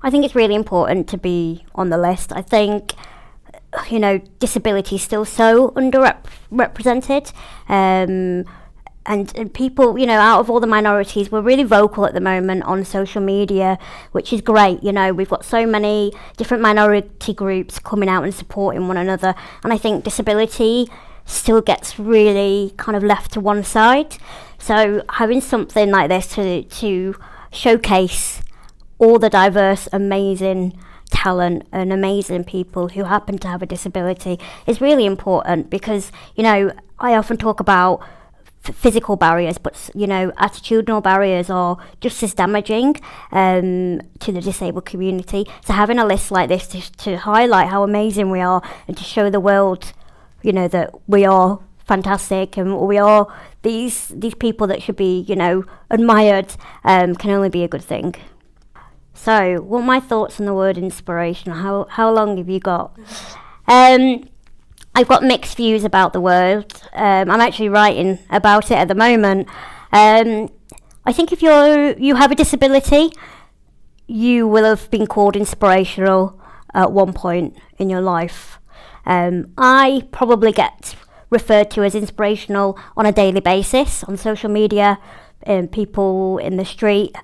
I think it's really important to be on the list. I think, disability is still so underrepresented. And people, out of all the minorities, we're really vocal at the moment on social media, which is great. We've got so many different minority groups coming out and supporting one another. And I think disability still gets really kind of left to one side. So having something like this to showcase all the diverse, amazing talent and amazing people who happen to have a disability is really important, because, I often talk about physical barriers, but attitudinal barriers are just as damaging to the disabled community. So having a list like this to highlight how amazing we are and to show the world, that we are fantastic and we are these people that should be, admired, can only be a good thing. So, what are my thoughts on the word inspirational? How long have you got? I've got mixed views about the word. I'm actually writing about it at the moment. I think if you have a disability, you will have been called inspirational at one point in your life. I probably get referred to as inspirational on a daily basis on social media, people in the street,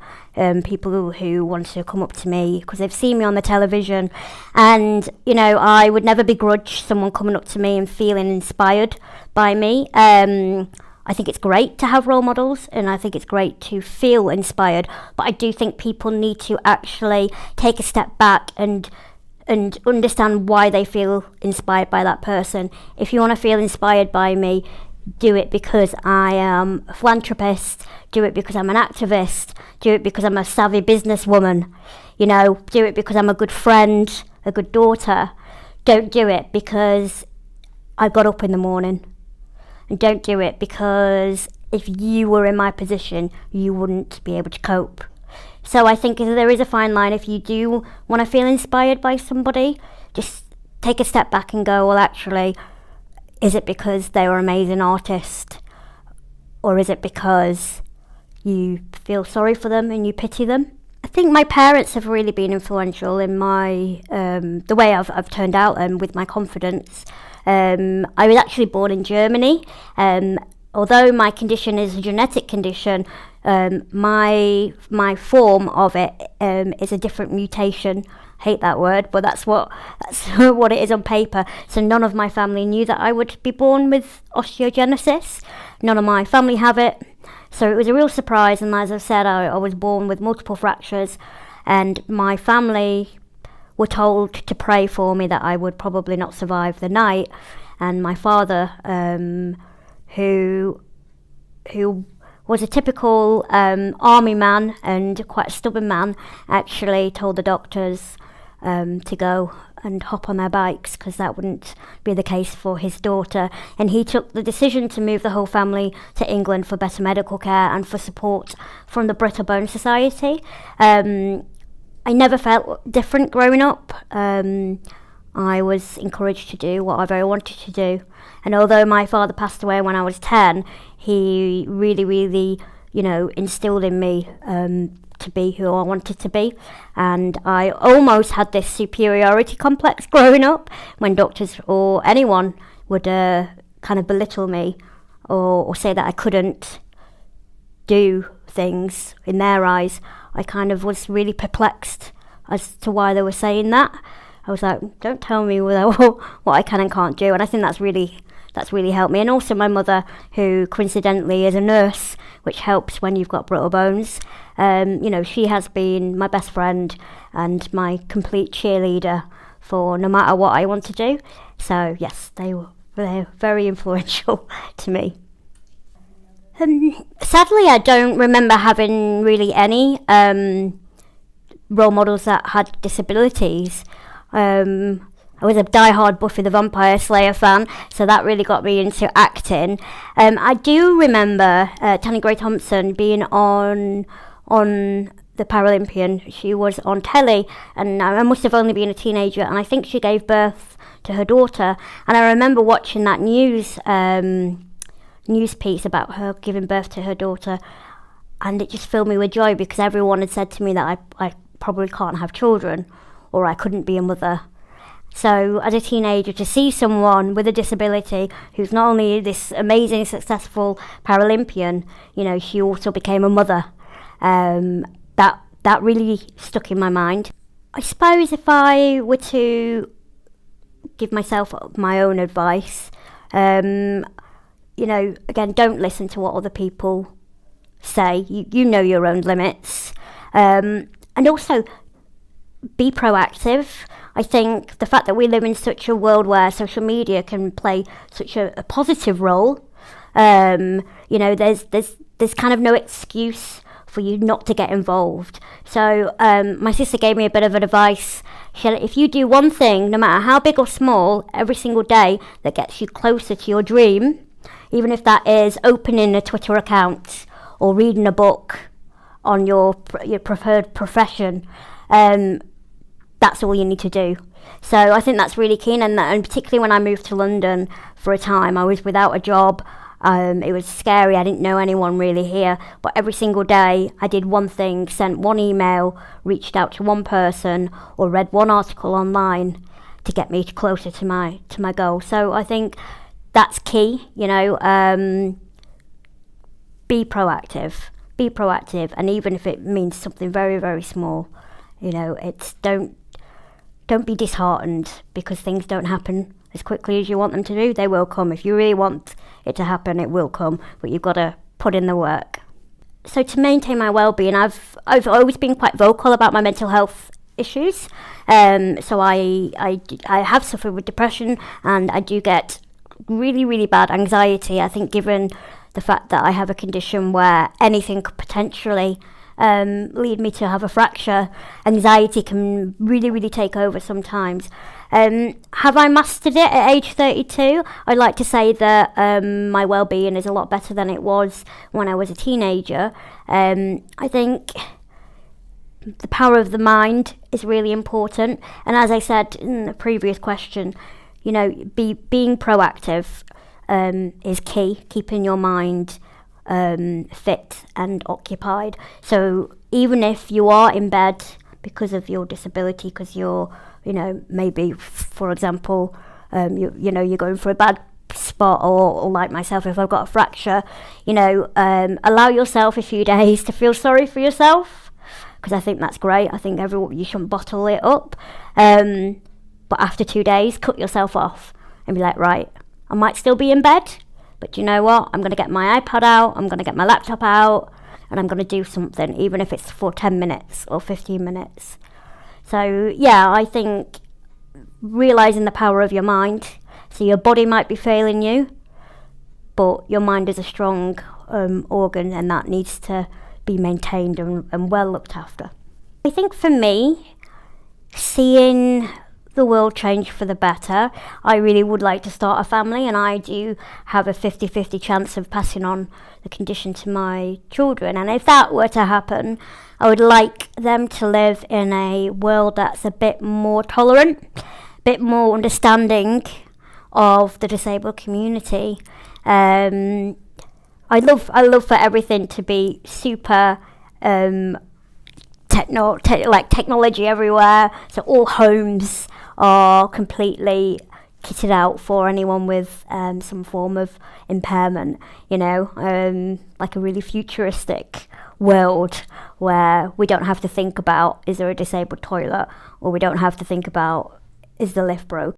people who want to come up to me because they've seen me on the television. And, I would never begrudge someone coming up to me and feeling inspired by me. I think it's great to have role models, and I think it's great to feel inspired. But I do think people need to actually take a step back and understand why they feel inspired by that person. If you want to feel inspired by me, do it because I am a philanthropist, do it because I'm an activist, do it because I'm a savvy businesswoman, do it because I'm a good friend, a good daughter. Don't do it because I got up in the morning. And don't do it because if you were in my position, you wouldn't be able to cope. So I think there is a fine line. If you do want to feel inspired by somebody, just take a step back and go, well, actually, is it because they were an amazing artist? Or is it because you feel sorry for them and you pity them? I think my parents have really been influential in my the way I've turned out and with my confidence. I was actually born in Germany. Although my condition is a genetic condition, my form of it is a different mutation. Hate that word, but that's what it is on paper. So none of my family knew that I would be born with osteogenesis. None of my family have it. So it was a real surprise, and as I've said, I was born with multiple fractures, and my family were told to pray for me that I would probably not survive the night. And my father, who was a typical army man and quite a stubborn man, actually told the doctors to go and hop on their bikes because that wouldn't be the case for his daughter. And he took the decision to move the whole family to England for better medical care and for support from the Brittle Bone Society. I never felt different growing up. I was encouraged to do whatever I wanted to do. And although my father passed away when I was 10, he really, really, instilled in me to be who I wanted to be. And I almost had this superiority complex growing up when doctors or anyone would kind of belittle me or say that I couldn't do things in their eyes. I kind of was really perplexed as to why they were saying that. I was like, don't tell me what I can and can't do. And I think that's really helped me. And also my mother, who coincidentally is a nurse, which helps when you've got brittle bones. She has been my best friend and my complete cheerleader for no matter what I want to do. So yes, they're very influential to me. Sadly, I don't remember having really any role models that had disabilities. I was a die-hard Buffy the Vampire Slayer fan, so that really got me into acting. I do remember Tanni Grey-Thompson being on the Paralympian. She was on telly, and I must have only been a teenager, and I think she gave birth to her daughter. And I remember watching that news piece about her giving birth to her daughter, and it just filled me with joy because everyone had said to me that I probably can't have children, or I couldn't be a mother. So as a teenager, to see someone with a disability who's not only this amazing, successful Paralympian, she also became a mother. That really stuck in my mind. I suppose if I were to give myself my own advice, again, don't listen to what other people say. You know your own limits. And also, be proactive. I think the fact that we live in such a world where social media can play such a positive role, there's kind of no excuse for you not to get involved. So my sister gave me a bit of advice. She said, if you do one thing, no matter how big or small, every single day that gets you closer to your dream, even if that is opening a Twitter account or reading a book on your preferred profession, that's all you need to do. So I think that's really keen, and particularly when I moved to London for a time, I was without a job. It was scary. I didn't know anyone really here, but every single day I did one thing, sent one email, reached out to one person, or read one article online to get me closer to my goal. So I think that's key. Be proactive, and even if it means something very, very small, it's don't be disheartened because things don't happen as quickly as you want them to do. They will come. If you really want it to happen, it will come, but you've got to put in the work. So to maintain my well-being, I've always been quite vocal about my mental health issues. So I have suffered with depression, and I do get really, really bad anxiety. I think given the fact that I have a condition where anything could potentially lead me to have a fracture, anxiety can really, really take over sometimes. Have I mastered it at age 32? I'd like to say that my well-being is a lot better than it was when I was a teenager. I think the power of the mind is really important, and as I said in the previous question, being proactive is key, keeping your mind fit and occupied. So even if you are in bed because of your disability, because you're, maybe, for example, you're going for a bad spot, or like myself, if I've got a fracture, allow yourself a few days to feel sorry for yourself, because I think that's great. I think you shouldn't bottle it up. But after 2 days, cut yourself off and be like, right, I might still be in bed, but you know what? I'm going to get my iPad out, I'm going to get my laptop out, and I'm going to do something, even if it's for 10 minutes or 15 minutes. So, yeah, I think realising the power of your mind. So your body might be failing you, but your mind is a strong organ, and that needs to be maintained and well looked after. I think for me, seeing the world change for the better, I really would like to start a family, and I do have a 50-50 chance of passing on the condition to my children. And if that were to happen, I would like them to live in a world that's a bit more tolerant, a bit more understanding of the disabled community. I love for everything to be super technology everywhere. So all homes are completely kitted out for anyone with some form of impairment, like a really futuristic world where we don't have to think about, is there a disabled toilet, or we don't have to think about, is the lift broke.